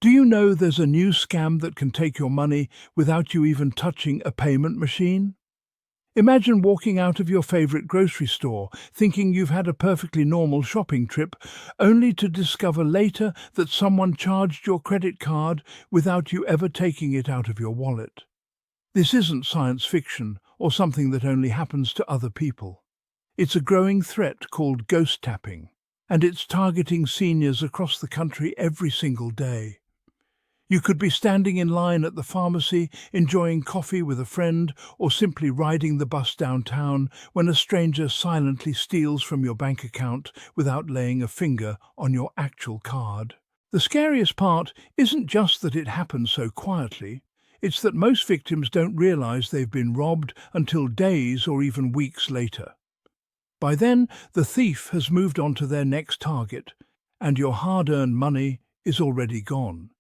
Do you know there's a new scam that can take your money without you even touching a payment machine? Imagine walking out of your favorite grocery store thinking you've had a perfectly normal shopping trip, only to discover later that someone charged your credit card without you ever taking it out of your wallet. This isn't science fiction or something that only happens to other people. It's a growing threat called ghost tapping, and it's targeting seniors across the country every single day. You could be standing in line at the pharmacy, enjoying coffee with a friend, or simply riding the bus downtown when a stranger silently steals from your bank account without laying a finger on your actual card. The scariest part isn't just that it happens so quietly, it's that most victims don't realize they've been robbed until days or even weeks later. By then, the thief has moved on to their next target, and your hard-earned money is already gone.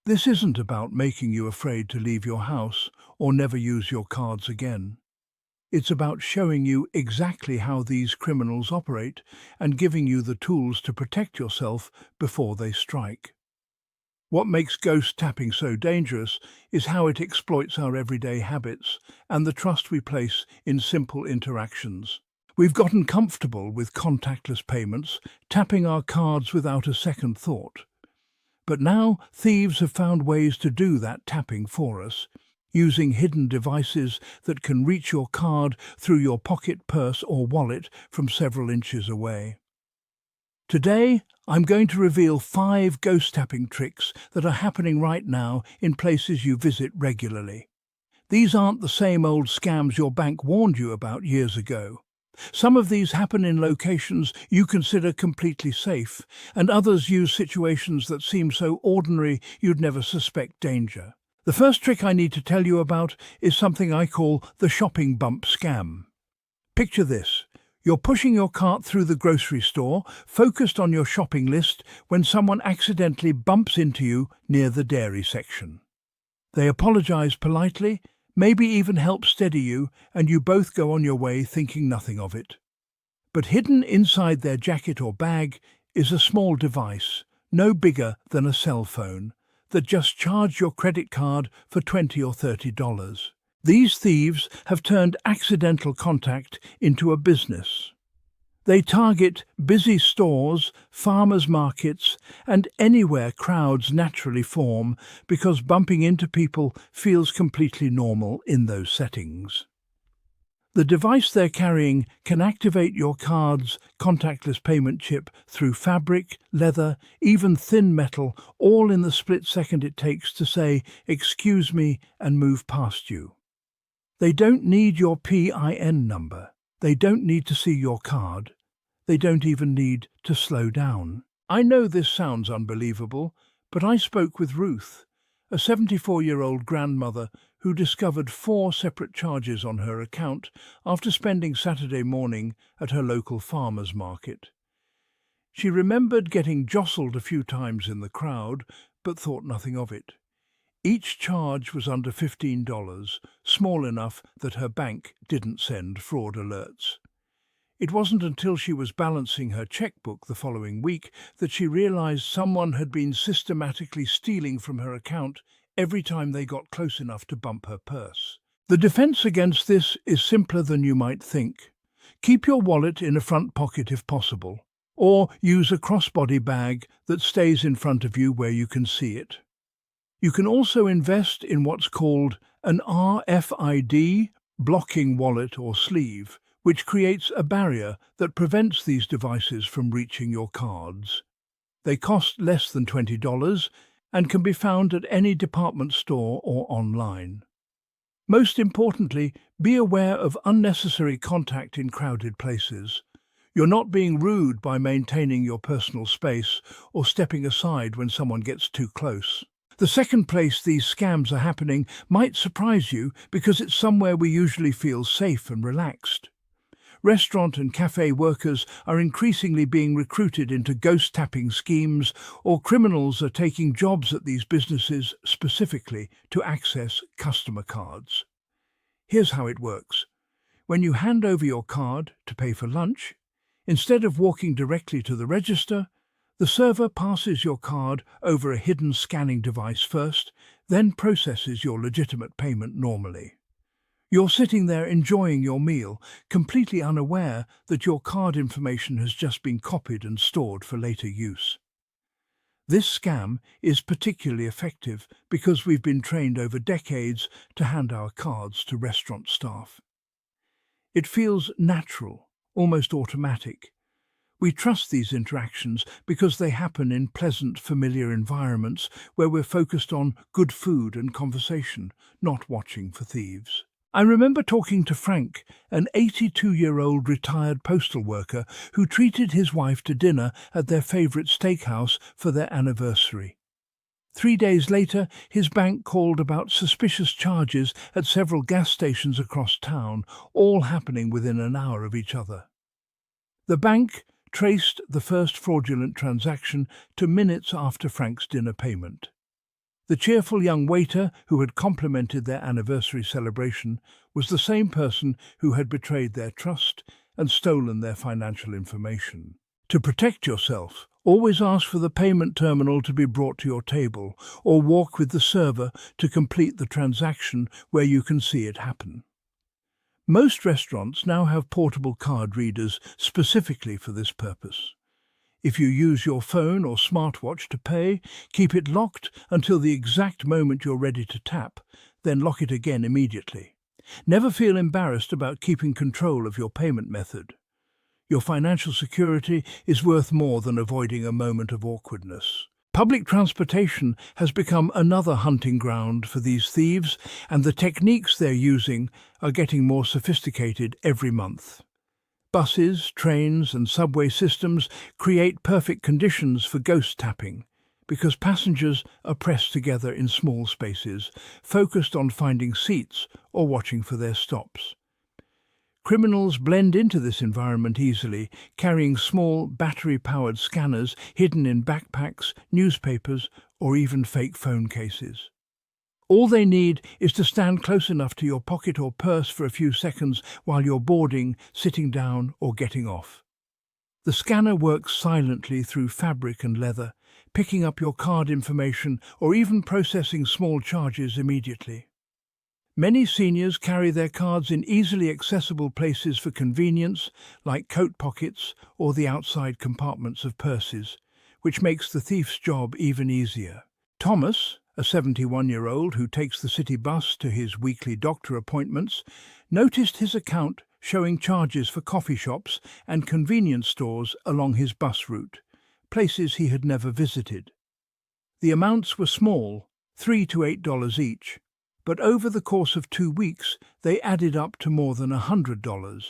This isn't about making you afraid to leave your house or never use your cards again. It's about showing you exactly how these criminals operate and giving you the tools to protect yourself before they strike. What makes ghost tapping so dangerous is how it exploits our everyday habits and the trust we place in simple interactions. We've gotten comfortable with contactless payments, tapping our cards without a second thought. But now thieves have found ways to do that tapping for us, using hidden devices that can reach your card through your pocket, purse or wallet from several inches away. Today, I'm going to reveal 5 ghost tapping tricks that are happening right now in places you visit regularly. These aren't the same old scams your bank warned you about years ago. Some of these happen in locations you consider completely safe, and others use situations that seem so ordinary you'd never suspect danger. The first trick I need to tell you about is something I call the shopping bump scam. Picture this. You're pushing your cart through the grocery store, focused on your shopping list, when someone accidentally bumps into you near the dairy section. They apologize politely, maybe even help steady you, and you both go on your way thinking nothing of it. But hidden inside their jacket or bag is a small device, no bigger than a cell phone, that just charged your credit card for $20 or $30. These thieves have turned accidental contact into a business. They target busy stores, farmers' markets, and anywhere crowds naturally form because bumping into people feels completely normal in those settings. The device they're carrying can activate your card's contactless payment chip through fabric, leather, even thin metal, all in the split second it takes to say, "Excuse me," and move past you. They don't need your PIN number. They don't need to see your card. They don't even need to slow down. I know this sounds unbelievable, but I spoke with Ruth, a 74-year-old grandmother who discovered 4 separate charges on her account after spending Saturday morning at her local farmer's market. She remembered getting jostled a few times in the crowd, but thought nothing of it. Each charge was under $15, small enough that her bank didn't send fraud alerts. It wasn't until she was balancing her checkbook the following week that she realized someone had been systematically stealing from her account every time they got close enough to bump her purse. The defense against this is simpler than you might think. Keep your wallet in a front pocket if possible, or use a crossbody bag that stays in front of you where you can see it. You can also invest in what's called an RFID blocking wallet or sleeve, which creates a barrier that prevents these devices from reaching your cards. They cost less than $20 and can be found at any department store or online. Most importantly, be aware of unnecessary contact in crowded places. You're not being rude by maintaining your personal space or stepping aside when someone gets too close. The second place these scams are happening might surprise you because it's somewhere we usually feel safe and relaxed. Restaurant and cafe workers are increasingly being recruited into ghost tapping schemes, or criminals are taking jobs at these businesses specifically to access customer cards. Here's how it works. When you hand over your card to pay for lunch, instead of walking directly to the register, The server passes your card over a hidden scanning device first, then processes your legitimate payment normally. You're sitting there enjoying your meal, completely unaware that your card information has just been copied and stored for later use. This scam is particularly effective because we've been trained over decades to hand our cards to restaurant staff. It feels natural, almost automatic. We trust these interactions because they happen in pleasant, familiar environments where we're focused on good food and conversation, not watching for thieves. I remember talking to Frank, an 82-year-old retired postal worker who treated his wife to dinner at their favorite steakhouse for their anniversary. 3 days later, his bank called about suspicious charges at several gas stations across town, all happening within an hour of each other. The bank traced the first fraudulent transaction to minutes after Frank's dinner payment. The cheerful young waiter who had complimented their anniversary celebration was the same person who had betrayed their trust and stolen their financial information. To protect yourself, always ask for the payment terminal to be brought to your table, or walk with the server to complete the transaction where you can see it happen. Most restaurants now have portable card readers specifically for this purpose. If you use your phone or smartwatch to pay, keep it locked until the exact moment you're ready to tap, then lock it again immediately. Never feel embarrassed about keeping control of your payment method. Your financial security is worth more than avoiding a moment of awkwardness. Public transportation has become another hunting ground for these thieves, and the techniques they're using are getting more sophisticated every month. Buses, trains, and subway systems create perfect conditions for ghost tapping because passengers are pressed together in small spaces, focused on finding seats or watching for their stops. Criminals blend into this environment easily, carrying small battery-powered scanners hidden in backpacks, newspapers, or even fake phone cases. All they need is to stand close enough to your pocket or purse for a few seconds while you're boarding, sitting down, or getting off. The scanner works silently through fabric and leather, picking up your card information or even processing small charges immediately. Many seniors carry their cards in easily accessible places for convenience, like coat pockets or the outside compartments of purses, which makes the thief's job even easier. Thomas, a 71-year-old who takes the city bus to his weekly doctor appointments, noticed his account showing charges for coffee shops and convenience stores along his bus route, places he had never visited. The amounts were small, $3 to $8 each, but over the course of 2 weeks they added up to more than $100.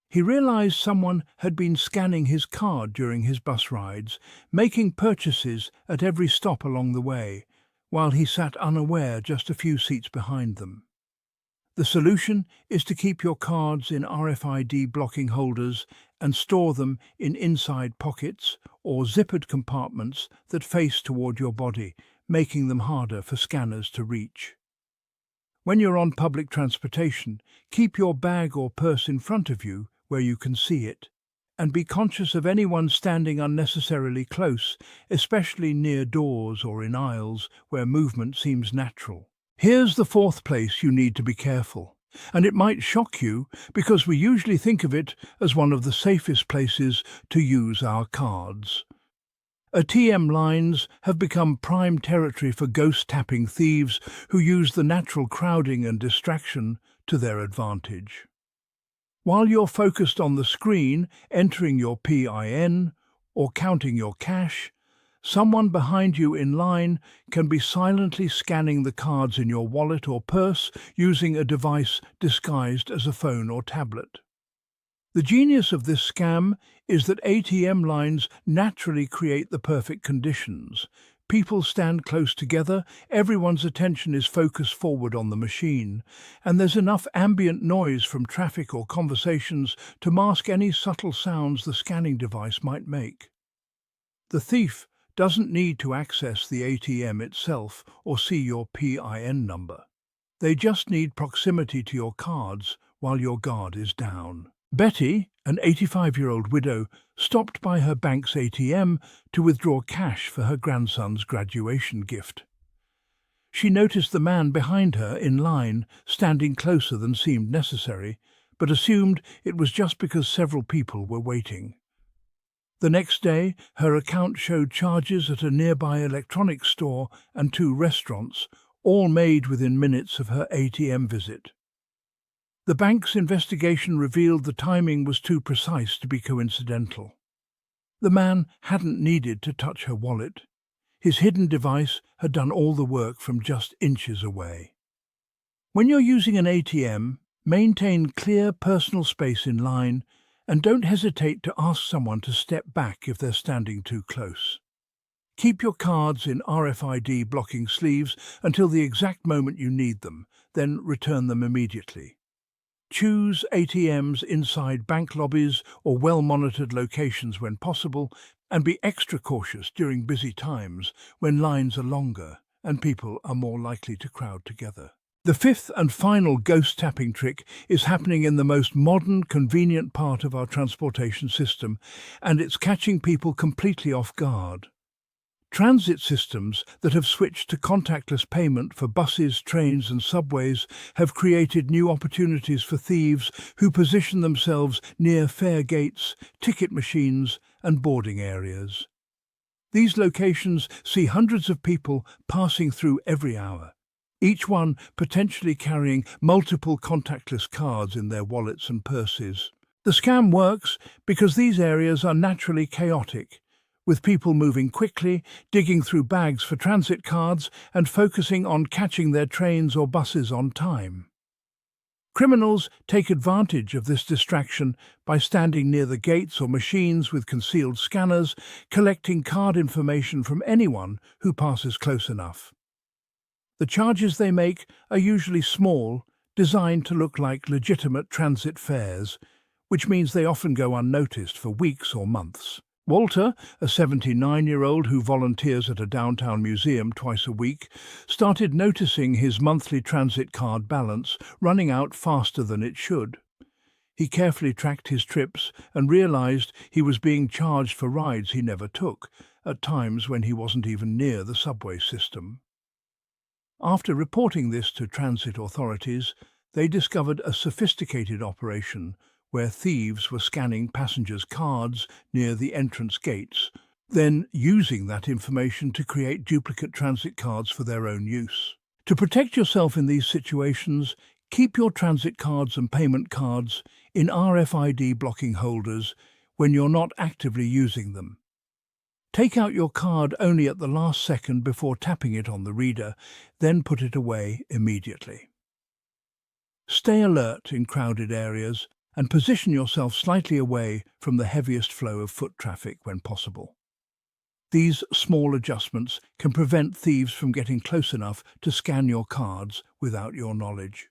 He realized someone had been scanning his card during his bus rides, making purchases at every stop along the way, while he sat unaware just a few seats behind them. The solution is to keep your cards in RFID blocking holders and store them in inside pockets or zippered compartments that face toward your body, making them harder for scanners to reach. When you're on public transportation, keep your bag or purse in front of you where you can see it, and be conscious of anyone standing unnecessarily close, especially near doors or in aisles where movement seems natural. Here's the fourth place you need to be careful, and it might shock you because we usually think of it as one of the safest places to use our cards. ATM lines have become prime territory for ghost-tapping thieves who use the natural crowding and distraction to their advantage. While you're focused on the screen, entering your PIN or counting your cash, someone behind you in line can be silently scanning the cards in your wallet or purse using a device disguised as a phone or tablet. The genius of this scam is that ATM lines naturally create the perfect conditions. People stand close together, everyone's attention is focused forward on the machine, and there's enough ambient noise from traffic or conversations to mask any subtle sounds the scanning device might make. The thief doesn't need to access the ATM itself or see your PIN number. They just need proximity to your cards while your guard is down. Betty, an 85-year-old widow, stopped by her bank's ATM to withdraw cash for her grandson's graduation gift. She noticed the man behind her in line, standing closer than seemed necessary, but assumed it was just because several people were waiting. The next day, her account showed charges at a nearby electronics store and 2 restaurants, all made within minutes of her ATM visit. The bank's investigation revealed the timing was too precise to be coincidental. The man hadn't needed to touch her wallet. His hidden device had done all the work from just inches away. When you're using an ATM, maintain clear personal space in line and don't hesitate to ask someone to step back if they're standing too close. Keep your cards in RFID blocking sleeves until the exact moment you need them, then return them immediately. Choose ATMs inside bank lobbies or well-monitored locations when possible, and be extra cautious during busy times when lines are longer and people are more likely to crowd together. The fifth and final ghost tapping trick is happening in the most modern, convenient part of our transportation system, and it's catching people completely off guard. Transit systems that have switched to contactless payment for buses, trains and subways have created new opportunities for thieves who position themselves near fare gates, ticket machines and boarding areas. These locations see hundreds of people passing through every hour, each one potentially carrying multiple contactless cards in their wallets and purses. The scam works because these areas are naturally chaotic, with people moving quickly, digging through bags for transit cards, and focusing on catching their trains or buses on time. Criminals take advantage of this distraction by standing near the gates or machines with concealed scanners, collecting card information from anyone who passes close enough. The charges they make are usually small, designed to look like legitimate transit fares, which means they often go unnoticed for weeks or months. Walter, a 79-year-old who volunteers at a downtown museum twice a week, started noticing his monthly transit card balance running out faster than it should. He carefully tracked his trips and realized he was being charged for rides he never took, at times when he wasn't even near the subway system. After reporting this to transit authorities, they discovered a sophisticated operation where thieves were scanning passengers' cards near the entrance gates, then using that information to create duplicate transit cards for their own use. To protect yourself in these situations, keep your transit cards and payment cards in RFID blocking holders when you're not actively using them. Take out your card only at the last second before tapping it on the reader, then put it away immediately. Stay alert in crowded areas and position yourself slightly away from the heaviest flow of foot traffic when possible. These small adjustments can prevent thieves from getting close enough to scan your cards without your knowledge.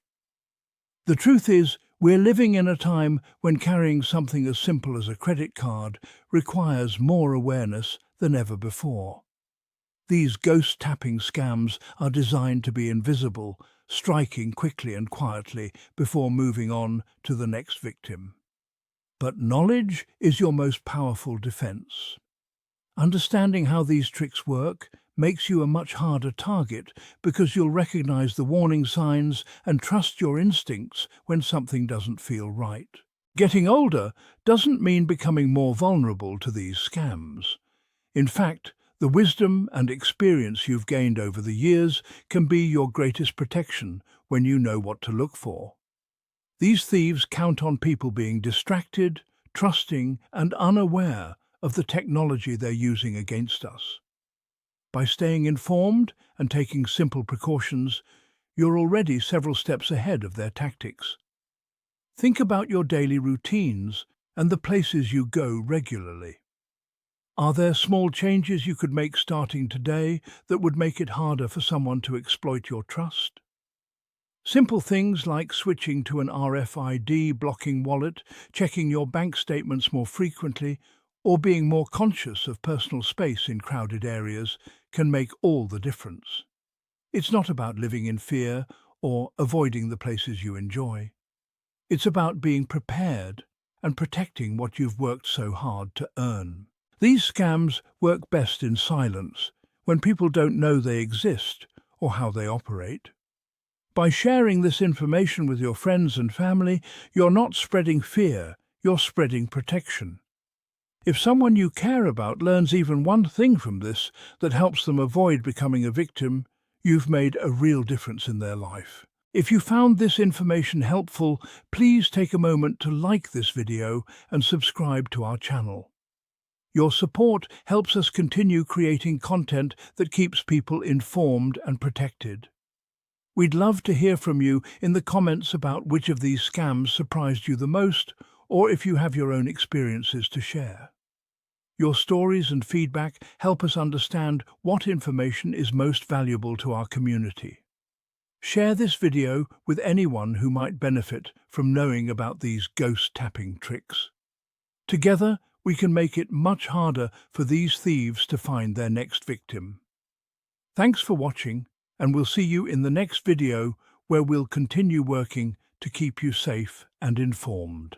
The truth is, we're living in a time when carrying something as simple as a credit card requires more awareness than ever before. These ghost tapping scams are designed to be invisible, striking quickly and quietly before moving on to the next victim. But knowledge is your most powerful defense. Understanding how these tricks work makes you a much harder target because you'll recognize the warning signs and trust your instincts when something doesn't feel right. Getting older doesn't mean becoming more vulnerable to these scams. In fact, the wisdom and experience you've gained over the years can be your greatest protection when you know what to look for. These thieves count on people being distracted, trusting, and unaware of the technology they're using against us. By staying informed and taking simple precautions, you're already several steps ahead of their tactics. Think about your daily routines and the places you go regularly. Are there small changes you could make starting today that would make it harder for someone to exploit your trust? Simple things like switching to an RFID blocking wallet, checking your bank statements more frequently, or being more conscious of personal space in crowded areas can make all the difference. It's not about living in fear or avoiding the places you enjoy. It's about being prepared and protecting what you've worked so hard to earn. These scams work best in silence, when people don't know they exist or how they operate. By sharing this information with your friends and family, you're not spreading fear, you're spreading protection. If someone you care about learns even one thing from this that helps them avoid becoming a victim, you've made a real difference in their life. If you found this information helpful, please take a moment to like this video and subscribe to our channel. Your support helps us continue creating content that keeps people informed and protected. We'd love to hear from you in the comments about which of these scams surprised you the most, or if you have your own experiences to share. Your stories and feedback help us understand what information is most valuable to our community. Share this video with anyone who might benefit from knowing about these ghost tapping tricks. Together, we can make it much harder for these thieves to find their next victim. Thanks for watching, and we'll see you in the next video where we'll continue working to keep you safe and informed.